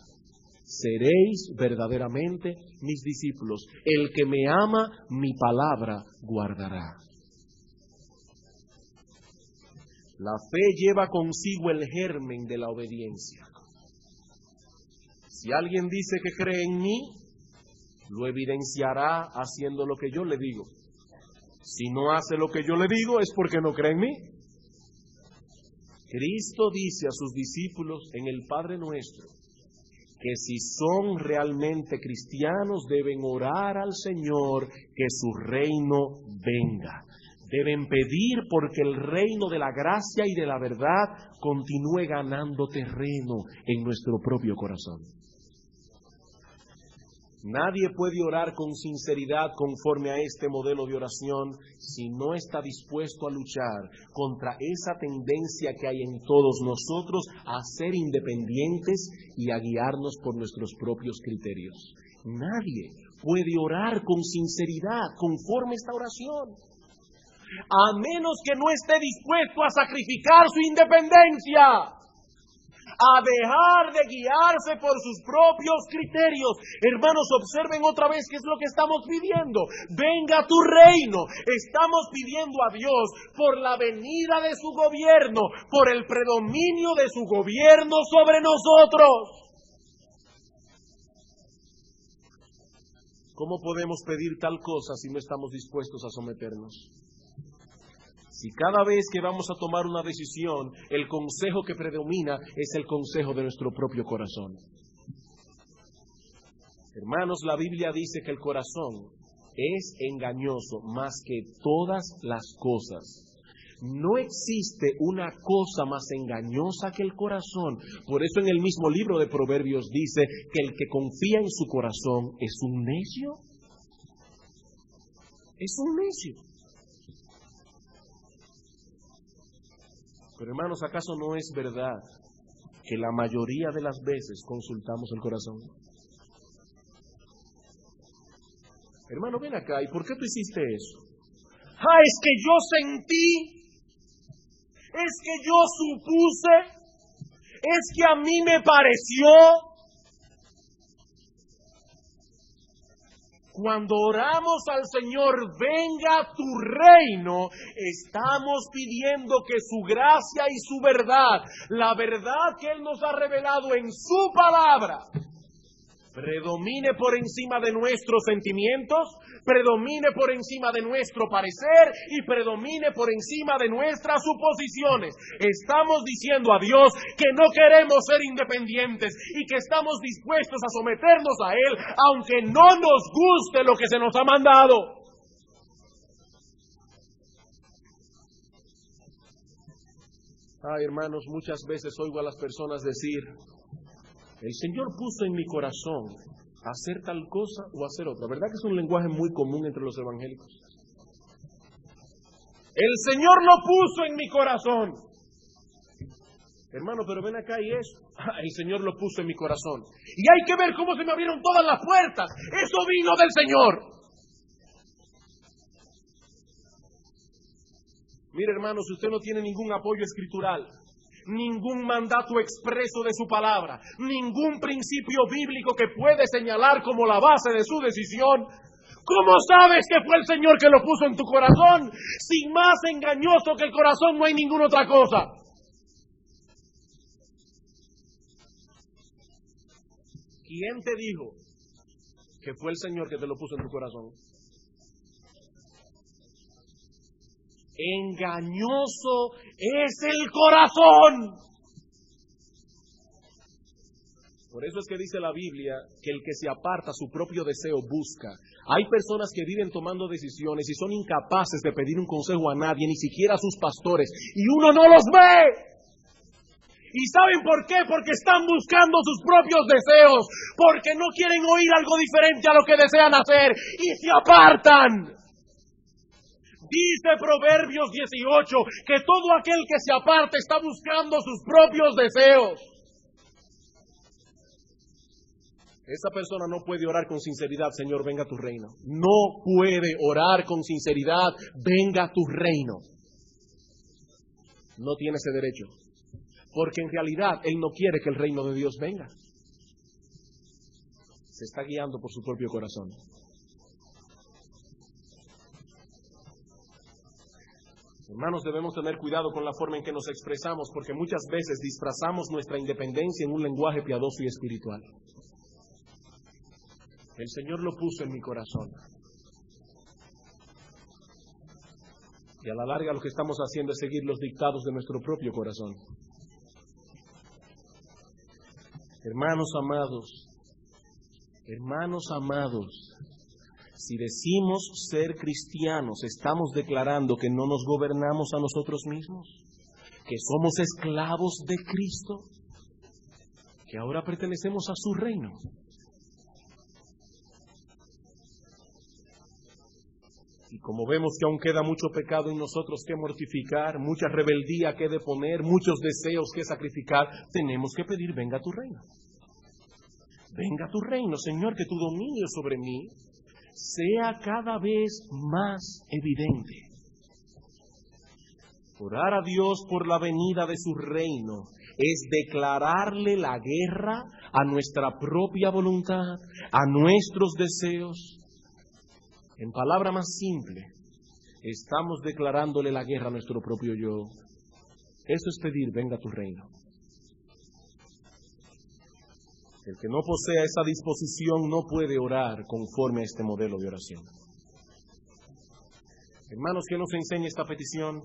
seréis verdaderamente mis discípulos. El que me ama, mi palabra guardará. La fe lleva consigo el germen de la obediencia. Si alguien dice que cree en mí, lo evidenciará haciendo lo que yo le digo. Si no hace lo que yo le digo, es porque no cree en mí. Cristo dice a sus discípulos en el Padre Nuestro que si son realmente cristianos deben orar al Señor que su reino venga. Deben pedir porque el reino de la gracia y de la verdad continúe ganando terreno en nuestro propio corazón. Nadie puede orar con sinceridad conforme a este modelo de oración si no está dispuesto a luchar contra esa tendencia que hay en todos nosotros a ser independientes y a guiarnos por nuestros propios criterios. Nadie puede orar con sinceridad conforme a esta oración, a menos que no esté dispuesto a sacrificar su independencia, a dejar de guiarse por sus propios criterios. Hermanos, observen otra vez qué es lo que estamos pidiendo. Venga tu reino. Estamos pidiendo a Dios por la venida de su gobierno, por el predominio de su gobierno sobre nosotros. ¿Cómo podemos pedir tal cosa si no estamos dispuestos a someternos? Si cada vez que vamos a tomar una decisión, el consejo que predomina es el consejo de nuestro propio corazón. Hermanos, la Biblia dice que el corazón es engañoso más que todas las cosas. No existe una cosa más engañosa que el corazón. Por eso en el mismo libro de Proverbios dice que el que confía en su corazón es un necio. Es un necio. Pero hermanos, ¿acaso no es verdad que la mayoría de las veces consultamos el corazón? Hermano, ven acá, ¿y por qué tú hiciste eso? Es que yo sentí, es que yo supuse, es que a mí me pareció. Cuando oramos al Señor, venga tu reino, estamos pidiendo que su gracia y su verdad, la verdad que Él nos ha revelado en su palabra, predomine por encima de nuestros sentimientos, predomine por encima de nuestro parecer y predomine por encima de nuestras suposiciones. Estamos diciendo a Dios que no queremos ser independientes y que estamos dispuestos a someternos a Él, aunque no nos guste lo que se nos ha mandado. Hermanos, muchas veces oigo a las personas decir: el Señor puso en mi corazón hacer tal cosa o hacer otra. ¿Verdad que es un lenguaje muy común entre los evangélicos? El Señor lo puso en mi corazón. Hermano, pero ven acá y eso. El Señor lo puso en mi corazón. Y hay que ver cómo se me abrieron todas las puertas. Eso vino del Señor. Mire, hermano, si usted no tiene ningún apoyo escritural, ningún mandato expreso de su palabra, ningún principio bíblico que puede señalar como la base de su decisión, ¿cómo sabes que fue el Señor que lo puso en tu corazón? Sin más engañoso que el corazón no hay ninguna otra cosa. ¿Quién te dijo que fue el Señor que te lo puso en tu corazón? Engañoso es el corazón. Por eso es que dice la Biblia que el que se aparta su propio deseo busca. Hay personas que viven tomando decisiones y son incapaces de pedir un consejo a nadie, ni siquiera a sus pastores, y uno no los ve. ¿Y saben por qué? Porque están buscando sus propios deseos, porque no quieren oír algo diferente a lo que desean hacer y se apartan. Dice Proverbios 18 que todo aquel que se aparta está buscando sus propios deseos. Esa persona no puede orar con sinceridad: Señor, venga tu reino. No puede orar con sinceridad: venga tu reino. No tiene ese derecho, porque en realidad él no quiere que el reino de Dios venga. se está guiando por su propio corazón. Hermanos, debemos tener cuidado con la forma en que nos expresamos, porque muchas veces disfrazamos nuestra independencia en un lenguaje piadoso y espiritual. El Señor lo puso en mi corazón. Y a la larga lo que estamos haciendo es seguir los dictados de nuestro propio corazón. Hermanos amados, si decimos ser cristianos, estamos declarando que no nos gobernamos a nosotros mismos, que somos esclavos de Cristo, que ahora pertenecemos a su reino. Y como vemos que aún queda mucho pecado en nosotros que mortificar, mucha rebeldía que deponer, muchos deseos que sacrificar, tenemos que pedir: venga a tu reino. Venga a tu reino, Señor, que tu dominio sobre mí sea cada vez más evidente. Orar a Dios por la venida de su reino es declararle la guerra a nuestra propia voluntad, a nuestros deseos. En palabra más simple, estamos declarándole la guerra a nuestro propio yo. Eso es pedir: venga a tu reino. El que no posea esa disposición no puede orar conforme a este modelo de oración. Hermanos, ¿qué nos enseña esta petición?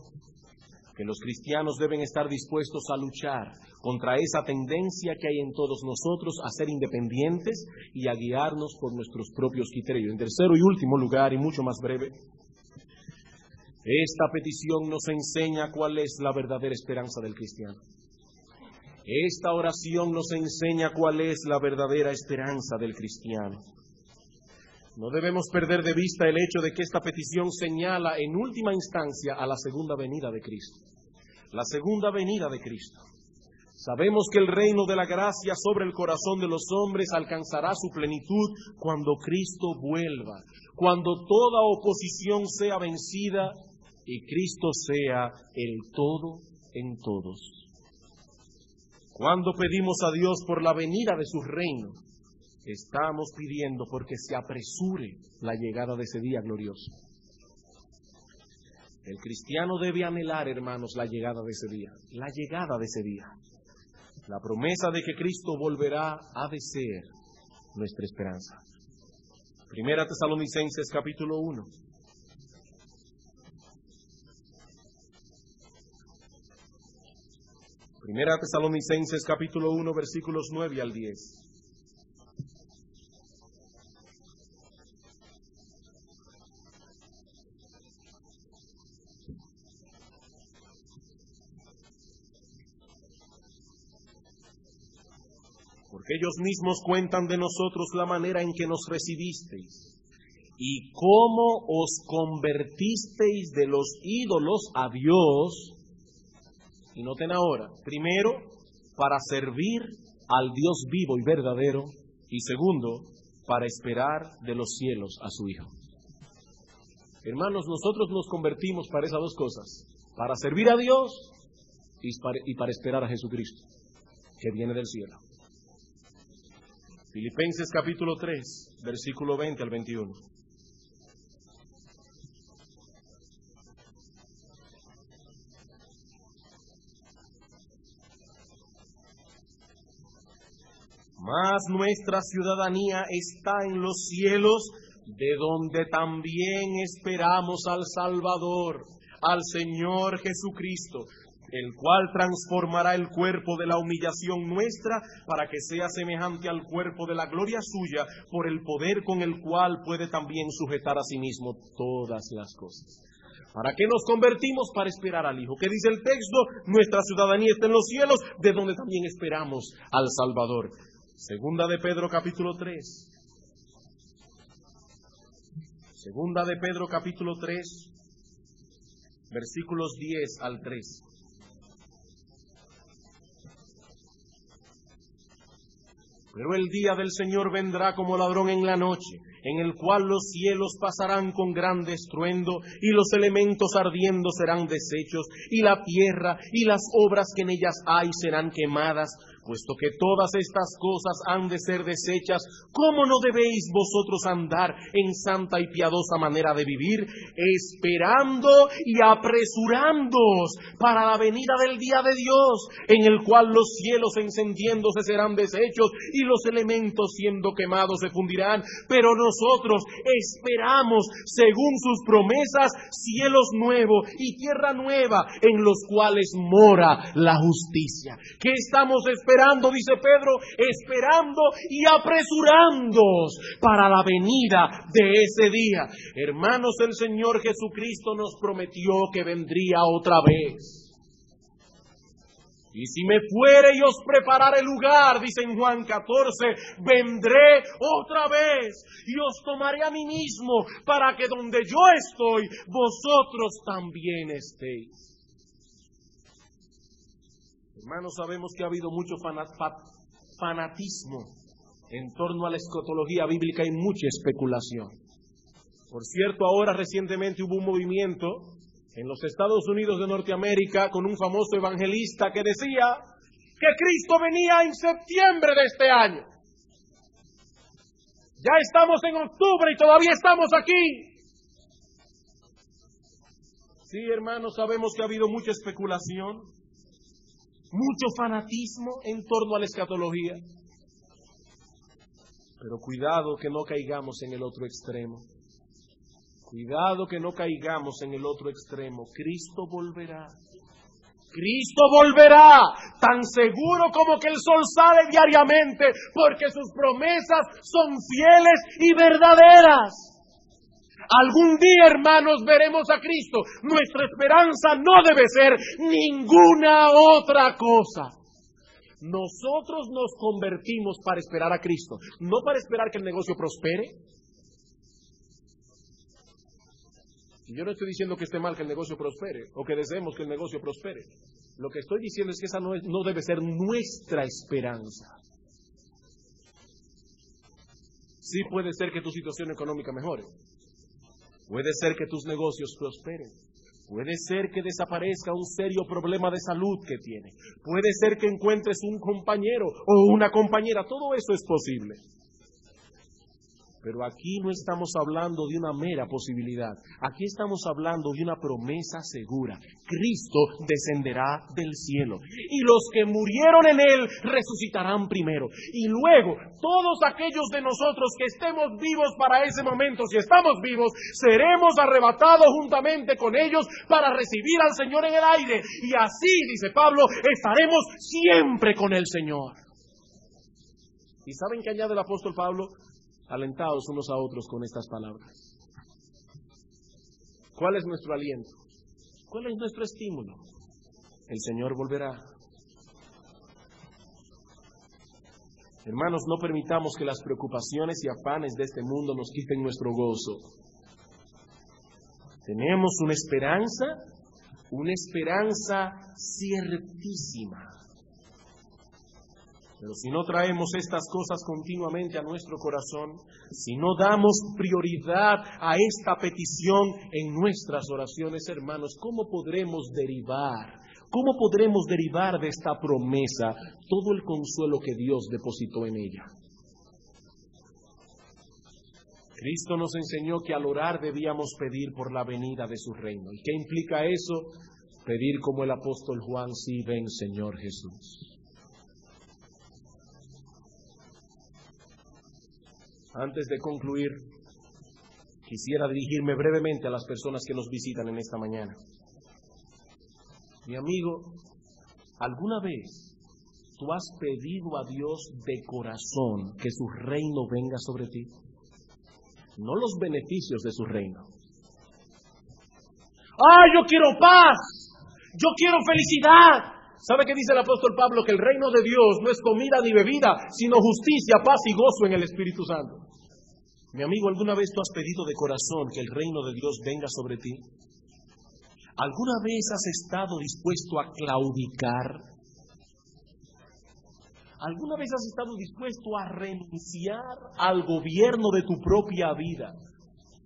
Que los cristianos deben estar dispuestos a luchar contra esa tendencia que hay en todos nosotros a ser independientes y a guiarnos por nuestros propios criterios. En tercero y último lugar, y mucho más breve, esta petición nos enseña cuál es la verdadera esperanza del cristiano. Esta oración nos enseña cuál es la verdadera esperanza del cristiano. No debemos perder de vista el hecho de que esta petición señala en última instancia a la segunda venida de Cristo. La segunda venida de Cristo. Sabemos que el reino de la gracia sobre el corazón de los hombres alcanzará su plenitud cuando Cristo vuelva, cuando toda oposición sea vencida y Cristo sea el todo en todos. Cuando pedimos a Dios por la venida de su reino, estamos pidiendo porque se apresure la llegada de ese día glorioso. El cristiano debe anhelar, hermanos, la llegada de ese día. La llegada de ese día. La promesa de que Cristo volverá ha de ser nuestra esperanza. Primera Tesalonicenses capítulo 1. Primera Tesalonicenses capítulo 1, versículos 9 al 10. Porque ellos mismos cuentan de nosotros la manera en que nos recibisteis y cómo os convertisteis de los ídolos a Dios. Y noten ahora, primero, para servir al Dios vivo y verdadero, y segundo, para esperar de los cielos a su Hijo. Hermanos, nosotros nos convertimos para esas dos cosas: para servir a Dios y para esperar a Jesucristo, que viene del cielo. Filipenses capítulo 3, versículo 20 al 21. Mas nuestra ciudadanía está en los cielos, de donde también esperamos al Salvador, al Señor Jesucristo, el cual transformará el cuerpo de la humillación nuestra para que sea semejante al cuerpo de la gloria suya, por el poder con el cual puede también sujetar a sí mismo todas las cosas. ¿Para qué nos convertimos? Para esperar al Hijo. ¿Qué dice el texto? Nuestra ciudadanía está en los cielos, de donde también esperamos al Salvador. Segunda de Pedro capítulo 3. Segunda de Pedro capítulo 3, versículos 10 al 13. Pero el día del Señor vendrá como ladrón en la noche, en el cual los cielos pasarán con gran estruendo, y los elementos ardiendo serán deshechos, y la tierra y las obras que en ellas hay serán quemadas. Puesto que todas estas cosas han de ser deshechas, ¿cómo no debéis vosotros andar en santa y piadosa manera de vivir, esperando y apresurándoos para la venida del día de Dios, en el cual los cielos encendiéndose serán deshechos y los elementos siendo quemados se fundirán? Pero nosotros esperamos, según sus promesas, cielos nuevos y tierra nueva, en los cuales mora la justicia. ¿Qué estamos esperando? Dice Pedro, esperando y apresurándoos para la venida de ese día. Hermanos, el Señor Jesucristo nos prometió que vendría otra vez. Y si me fuere y os preparare lugar, dice en Juan 14, vendré otra vez y os tomaré a mí mismo, para que donde yo estoy, vosotros también estéis. Hermanos, sabemos que ha habido mucho fanatismo en torno a la escatología bíblica y mucha especulación. Por cierto, ahora recientemente hubo un movimiento en los Estados Unidos de Norteamérica con un famoso evangelista que decía que Cristo venía en septiembre de este año. Ya estamos en octubre y todavía estamos aquí. Sí, hermanos, sabemos que ha habido mucha especulación, mucho fanatismo en torno a la escatología. Pero cuidado que no caigamos en el otro extremo. Cuidado que no caigamos en el otro extremo. Cristo volverá. Cristo volverá, tan seguro como que el sol sale diariamente, porque sus promesas son fieles y verdaderas. Algún día, hermanos, veremos a Cristo. Nuestra esperanza no debe ser ninguna otra cosa. Nosotros nos convertimos para esperar a Cristo, no para esperar que el negocio prospere. Y yo no estoy diciendo que esté mal que el negocio prospere o que deseemos que el negocio prospere. Lo que estoy diciendo es que esa no debe ser nuestra esperanza. Sí puede ser que tu situación económica mejore. Puede ser que tus negocios prosperen. Puede ser que desaparezca un serio problema de salud que tienes. Puede ser que encuentres un compañero o una compañera. Todo eso es posible. Pero aquí no estamos hablando de una mera posibilidad. Aquí estamos hablando de una promesa segura. Cristo descenderá del cielo. Y los que murieron en Él resucitarán primero. Y luego, todos aquellos de nosotros que estemos vivos para ese momento, si estamos vivos, seremos arrebatados juntamente con ellos para recibir al Señor en el aire. Y así, dice Pablo, estaremos siempre con el Señor. ¿Y saben qué añade el apóstol Pablo? Alentados unos a otros con estas palabras. ¿Cuál es nuestro aliento? ¿Cuál es nuestro estímulo? El Señor volverá. Hermanos, no permitamos que las preocupaciones y afanes de este mundo nos quiten nuestro gozo. Tenemos una esperanza ciertísima. Pero si no traemos estas cosas continuamente a nuestro corazón, si no damos prioridad a esta petición en nuestras oraciones, hermanos, ¿cómo podremos derivar de esta promesa todo el consuelo que Dios depositó en ella? Cristo nos enseñó que al orar debíamos pedir por la venida de su reino. ¿Y qué implica eso? Pedir como el apóstol Juan: sí, ven, Señor Jesús. Antes de concluir, quisiera dirigirme brevemente a las personas que nos visitan en esta mañana. Mi amigo, ¿alguna vez tú has pedido a Dios de corazón que su reino venga sobre ti? No los beneficios de su reino. Yo quiero paz, yo quiero felicidad. ¿Sabe qué dice el apóstol Pablo? Que el reino de Dios no es comida ni bebida, sino justicia, paz y gozo en el Espíritu Santo. Mi amigo, ¿alguna vez tú has pedido de corazón que el reino de Dios venga sobre ti? ¿Alguna vez has estado dispuesto a claudicar? ¿Alguna vez has estado dispuesto a renunciar al gobierno de tu propia vida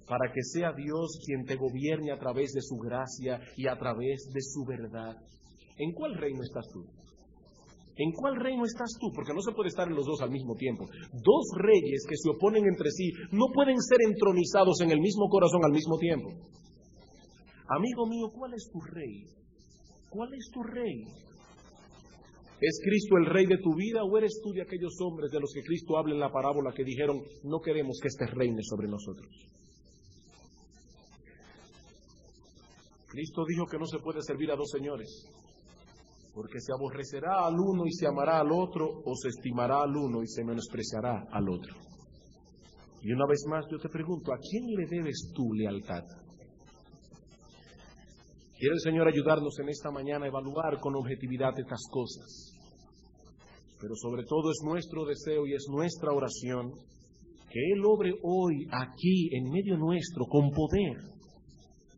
para que sea Dios quien te gobierne a través de su gracia y a través de su verdad? ¿En cuál reino estás tú? ¿En cuál reino estás tú? Porque no se puede estar en los dos al mismo tiempo. Dos reyes que se oponen entre sí no pueden ser entronizados en el mismo corazón al mismo tiempo. Amigo mío, ¿cuál es tu rey? ¿Cuál es tu rey? ¿Es Cristo el rey de tu vida o eres tú de aquellos hombres de los que Cristo habla en la parábola que dijeron, no queremos que este reine sobre nosotros? Cristo dijo que no se puede servir a dos señores, porque se aborrecerá al uno y se amará al otro, o se estimará al uno y se menospreciará al otro. Y una vez más yo te pregunto, ¿a quién le debes tu lealtad? Quiere el Señor ayudarnos en esta mañana a evaluar con objetividad estas cosas. Pero sobre todo es nuestro deseo y es nuestra oración que Él obre hoy aquí en medio nuestro con poder,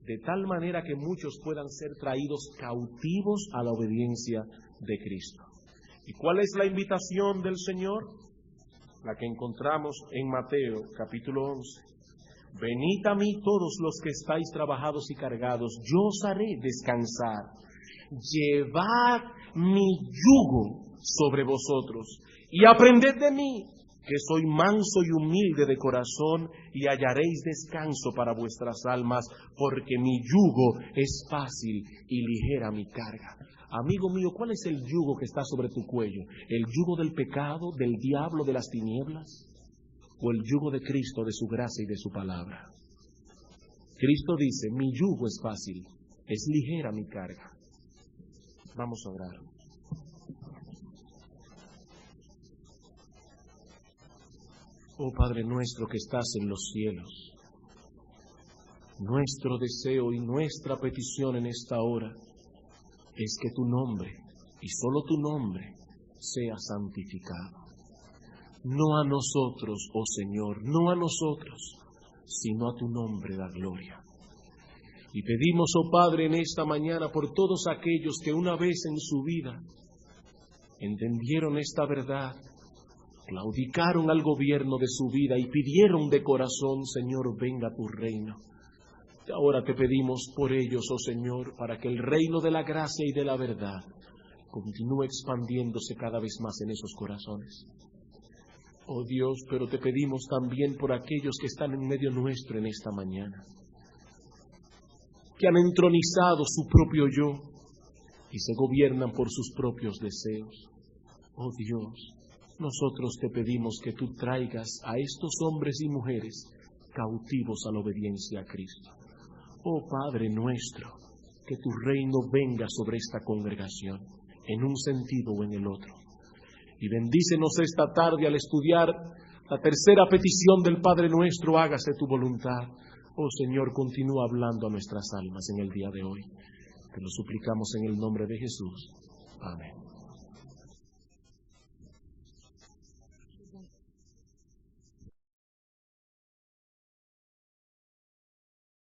de tal manera que muchos puedan ser traídos cautivos a la obediencia de Cristo. ¿Y cuál es la invitación del Señor? La que encontramos en Mateo capítulo 11. Venid a mí todos los que estáis trabajados y cargados, yo os haré descansar. Llevad mi yugo sobre vosotros y aprended de mí, que soy manso y humilde de corazón, y hallaréis descanso para vuestras almas, porque mi yugo es fácil y ligera mi carga. Amigo mío, ¿cuál es el yugo que está sobre tu cuello? ¿El yugo del pecado, del diablo, de las tinieblas? ¿O el yugo de Cristo, de su gracia y de su palabra? Cristo dice, mi yugo es fácil, es ligera mi carga. Vamos a orar. Oh Padre nuestro que estás en los cielos, nuestro deseo y nuestra petición en esta hora es que tu nombre, y solo tu nombre, sea santificado. No a nosotros, oh Señor, no a nosotros, sino a tu nombre da gloria. Y pedimos, oh Padre, en esta mañana por todos aquellos que una vez en su vida entendieron esta verdad, claudicaron al gobierno de su vida y pidieron de corazón, Señor, venga tu reino. Y ahora te pedimos por ellos, oh Señor, para que el reino de la gracia y de la verdad continúe expandiéndose cada vez más en esos corazones. Oh Dios, pero te pedimos también por aquellos que están en medio nuestro en esta mañana, que han entronizado su propio yo y se gobiernan por sus propios deseos. Oh Dios, nosotros te pedimos que tú traigas a estos hombres y mujeres cautivos a la obediencia a Cristo. Oh Padre nuestro, que tu reino venga sobre esta congregación, en un sentido o en el otro. Y bendícenos esta tarde al estudiar la tercera petición del Padre nuestro, hágase tu voluntad. Oh Señor, continúa hablando a nuestras almas en el día de hoy. Te lo suplicamos en el nombre de Jesús. Amén.